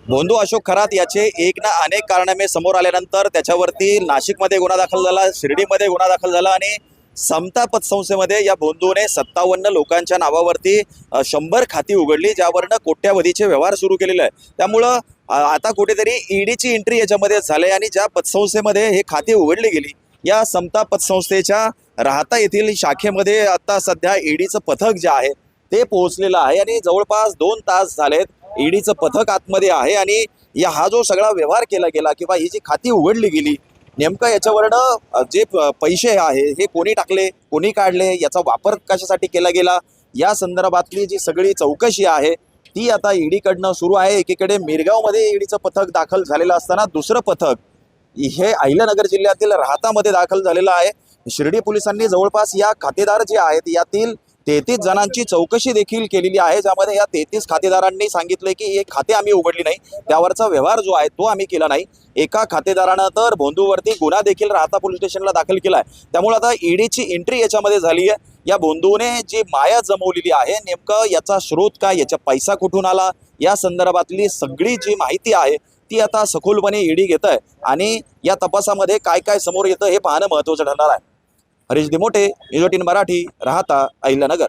भोंदू अशोक खरात याचे एक ना अनेक कारणामे समोर आल्यानंतर त्याच्यावरती नाशिकमध्ये गुन्हा दाखल झाला, शिर्डीमध्ये गुन्हा दाखल झाला आणि समता पतसंस्थेमध्ये या भोंदूने 57 लोकांच्या नावावरती 100 खाती उघडली, ज्यावरनं कोट्यावधीचे व्यवहार सुरू केलेले आहे। त्यामुळं आता कुठेतरी ईडीची एंट्री याच्यामध्ये झाले आणि ज्या पतसंस्थेमध्ये हे खाती उघडली गेली, या समता पतसंस्थेच्या राहता येथील शाखेमध्ये आता सध्या ईडीचं पथक जे आहे ते पोहोचलेलं आहे आणि जवळपास 2 तास झालेत ईडीचं पथक आतमध्ये आहे आणि हा जो सगळा व्यवहार केला गेला किंवा ही जी खाती उघडली गेली, नेमकं याच्यावरनं जे पैसे आहे हे कोणी टाकले, कोणी काढले, याचा वापर कशासाठी केला गेला, या संदर्भातली जी सगळी चौकशी आहे ती आता ईडीकडनं सुरू आहे। एकीकडे मिरगावमध्ये ईडीचं पथक दाखल झालेलं असताना दुसरं पथक हे अहिल्यानगर जिल्ह्यातील राहतामध्ये दाखल झालेलं आहे। शिर्डी पोलिसांनी जवळपास या खातेदार जे आहेत यातील 33 जणांची चौकशी देखील केलेली आहे, ज्यामध्ये या 33 खातेदारांनी सांगितले की हे खाते आम्ही उघडली नाही, त्यावरचा व्यवहार जो आहे तो आम्ही केला नाही। एका खातेदारानं तर भोंदूवरती गुन्हा देखील राहता पोलीस स्टेशनला दाखल केला आहे। त्यामुळे आता ईडीची एंट्री याच्यामध्ये झाली आहे। या भोंदूने जी माया जमवलेली आहे, नेमकं याचा स्रोत काय, याचा पैसा कुठून आला, या संदर्भातली सगळी जी माहिती आहे ती आता सखोलपणे ईडी घेत आहे आणि या तपासामध्ये काय काय समोर येतं हे पाहणं महत्त्वाचं ठरणार आहे। हरीश दिमोटे, न्यूज 18 मराठी, राहता अहिल्यानगर।